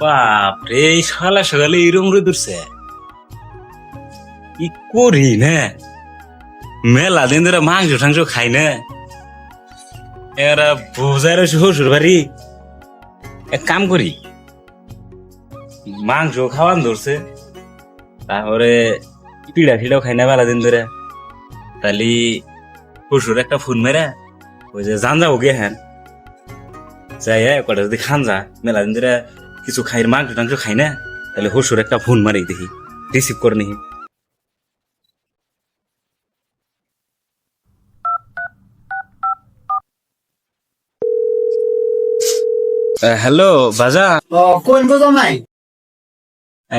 বাপরে এই সকালে সকালে এরম রোদ উঠছে কি করি না মেলা দিন ধরে মাংস টাংস খাই না এরা বোঝার শ্বশুর বাড়ি এক কাম করি মাংস খাওয়ান ধরছে তারপরে পিড়া ফিড়াও খাই না মেলা দিন ধরে তাহলে শ্বশুর একটা ফোন মেরে ওই যে জান যাবো গে হ্যাঁ যাই কটা যদি খান যা মেলা দিন ধরে কিছু খাই মাংস টাংস খাই না তাহলে শ্বশুর একটা ফোন মারি দেখি রিসিভ করে নি হ্যালো বাজা কোন বুঝো নাই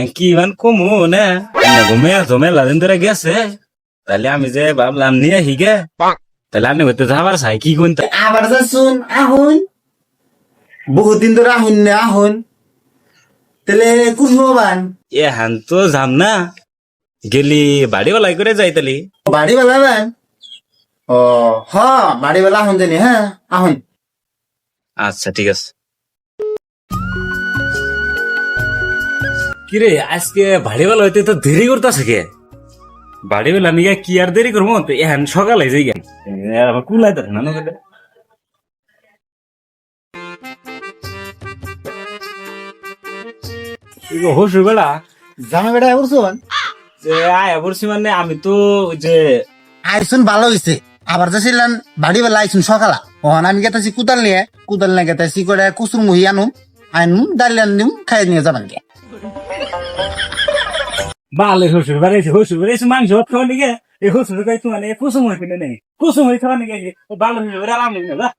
কি ইমান কমু না ঘুমে মেলা দিন ধরে গেছে তাহলে আমি যে ভাবলাম নিয়ে আহি গে তাহলে আপনি হইতে যাবার চাই কি কোন আবার যা শুন আহুন বহুত দিন ধরে আহুন না আহুন তাহলে কোন বান এহান তো যাম না গেলি বাড়ি বেলাই করে যাই তালি বাড়ি বেলা বান ও হ বাড়ি বেলা আহুন জানি হ্যাঁ আহুন আচ্ছা ঠিক আছে কিরে আজকে বাড়ি বেলা হইতে তো দেরি করতেছে কে বাড়ি বেলা নিয়ে কি আর দেরি করবো তো এহান সকালে যাই গেন আবার কুলাই দেখ না নগলে হসুর বেলা জামে বেটা করছুন যে আয়া পড়ছি মানে আমি তো ওই যে আইসুন ভালো হয়েছে আবার যাচ্ছিলেন বাড়ি বেলা আইসুন সকালা ওখানে আমি গেতেছি কুদাল নিয়ে গেতেছি করে কুসুর মুহি আনুম আনুম ডালি আনুম খাই নিয়ে যাবেন গে ভালো শ্বশুর বাড়াইছে শ্বশুর বাড়াইছে মাংস ভাত খাওয়া নিগে এই শ্বশুর গাইতো মানে কুসুম হয়ে কিনে নেই কুসুম হয়ে খাওয়া নিগে ভালো শ্বশুর বাড়া আরাম নেই না